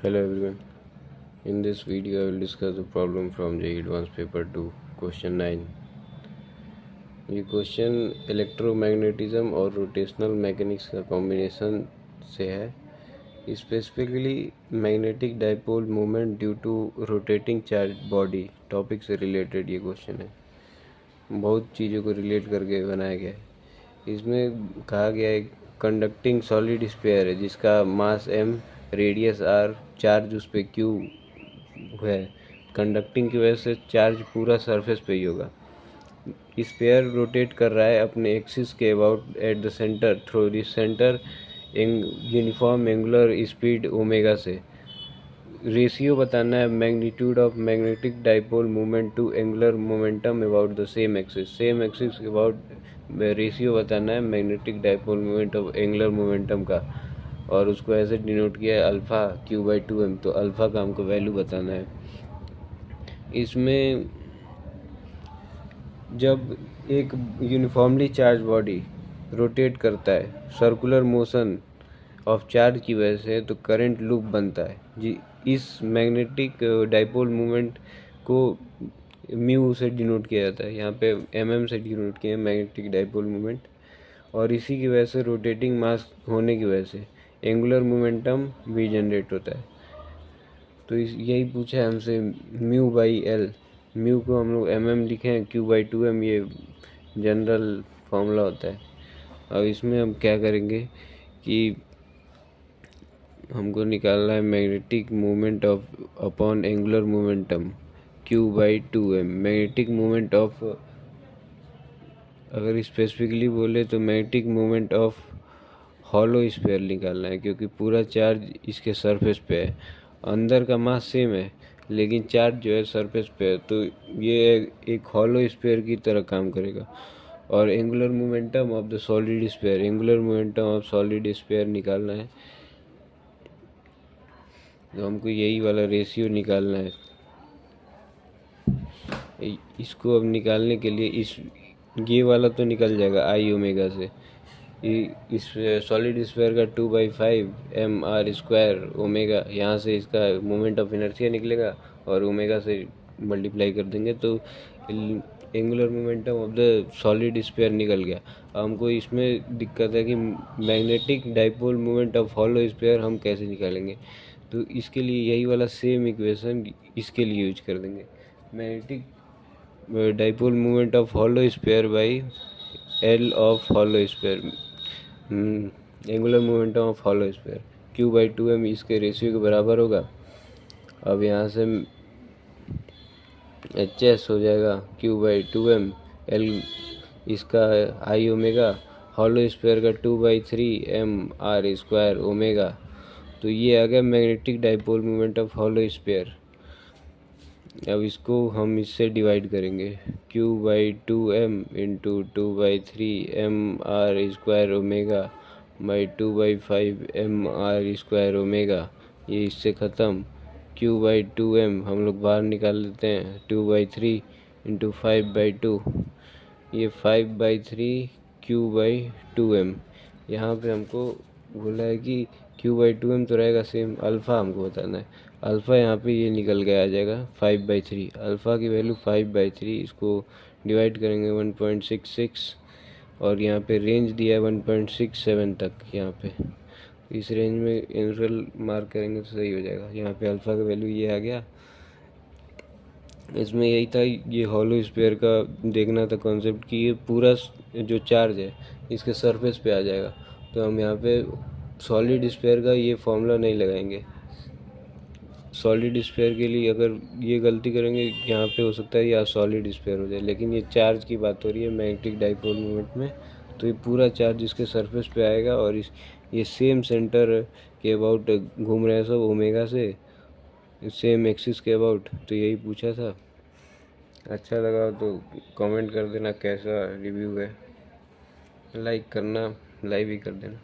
Hello everyone. In this video I will discuss the problem from JEE Advanced Paper 2 question 9। ये question electromagnetism और rotational mechanics का combination से है। Specifically magnetic dipole moment due to rotating charge body topic से related ये question है। बहुत चीज़ों को रिलेट करके बनाया गया है। इसमें कहा गया है कंडक्टिंग सॉलिड स्फीयर है जिसका मास m, रेडियस r, चार्ज उस पर q है। कंडक्टिंग की वजह से चार्ज पूरा सरफेस पे ही होगा। स्फीयर रोटेट कर रहा है अपने एक्सिस के about at the center through the center uniform angular speed omega से। रेशियो बताना है magnitude of magnetic dipole moment to angular momentum about the same axis about ratio बताना है magnetic dipole moment of angular momentum का, और उसको ऐसे denote किया है अल्फ़ा Q/2m। तो अल्फ़ा का हमको वैल्यू बताना है। इसमें जब एक यूनिफॉर्मली चार्ज बॉडी रोटेट करता है सर्कुलर मोशन ऑफ चार्ज की वजह से तो करंट लूप बनता है जी। इस मैग्नेटिक डाइपोल मोमेंट को म्यू से डिनोट किया जाता है। यहाँ पे mm से डिनोट किया है मैग्नेटिक डाइपोल मोमेंट, और इसी की वजह से रोटेटिंग मास होने की वजह से एंगुलर मोमेंटम भी जनरेट होता है। तो यही पूछा है हमसे μ/L। म्यू को हम लोग mm लिखे हैं, Q/2m ये जनरल फॉर्मूला होता है। अब इसमें हम क्या करेंगे कि हमको निकालना है magnetic moment of upon angular momentum Q/2m। Magnetic moment of, अगर स्पेसिफिकली बोले तो magnetic moment of hollow sphere निकालना है, क्योंकि पूरा चार्ज इसके सरफेस पे है। अंदर का मास सेम है लेकिन चार्ज जो है सरफेस पे है, तो ये एक हॉलो स्फीयर की तरह काम करेगा। और angular momentum of the solid sphere, angular momentum of solid sphere निकालना है। तो हमको यही वाला रेशियो निकालना है। इसको अब निकालने के लिए ये वाला तो निकल जाएगा I ओमेगा से। इस सॉलिड स्फीयर का 2/5 mr² ओमेगा, यहाँ से इसका मोमेंट ऑफ इनर्शिया निकलेगा और ओमेगा से मल्टीप्लाई कर देंगे तो angular momentum of the solid sphere निकल गया। हमको इसमें दिक्कत है कि magnetic dipole moment of hollow sphere हम कैसे निकालेंगे, तो इसके लिए यही वाला सेम इक्वेशन इसके लिए यूज कर देंगे। Magnetic dipole moment of hollow sphere by L of hollow sphere, angular momentum of hollow sphere Q/2m इसके रेशियो के बराबर होगा। अब यहाँ से HS हो जाएगा Q/2m, L इसका I ओमेगा, हॉलो स्फीयर का 2/3 mr² ओमेगा। तो ये आ गया magnetic dipole moment of hollow sphere. अब इसको हम इससे डिवाइड करेंगे Q/2m into 2/3 mr² omega by 2/5 mr² omega. ये इससे ख़त्म। Q/2m हम लोग बाहर निकाल लेते हैं, 2/3 इंटू 5/2, ये 5/3 Q/2m। यहाँ पे हमको बोला है कि Q/2m तो रहेगा सेम, अल्फ़ा हमको बताना है। अल्फ़ा यहाँ पे ये निकल के आ जाएगा 5/3, अल्फ़ा की वैल्यू 5/3। इसको डिवाइड करेंगे 1.66, और यहाँ पे रेंज दिया है 1.67 तक। यहाँ पे इस रेंज में इंटरवल मार्क करेंगे तो सही हो जाएगा। यहाँ पे अल्फ़ा का वैल्यू ये आ गया। इसमें यही था, ये हॉलो स्फीयर का देखना था कॉन्सेप्ट कि ये पूरा जो चार्ज है इसके सरफेस पे आ जाएगा। तो हम यहाँ पे सॉलिड स्फीयर का ये फॉर्मूला नहीं लगाएंगे। सॉलिड स्फीयर के लिए अगर ये गलती करेंगे यहाँ पे हो सकता है या सॉलिड स्फीयर हो जाए, लेकिन ये चार्ज की बात हो रही है मैग्नेटिक डाइपोल मोमेंट में, तो ये पूरा चार्ज इसके सरफेस पे आएगा और ये सेम सेंटर के अबाउट घूम रहे हैं सब ओमेगा से, सेम एक्सिस के अबाउट। तो यही पूछा था। अच्छा लगा तो कमेंट कर देना कैसा रिव्यू है, लाइक करना, लाइक भी कर देना।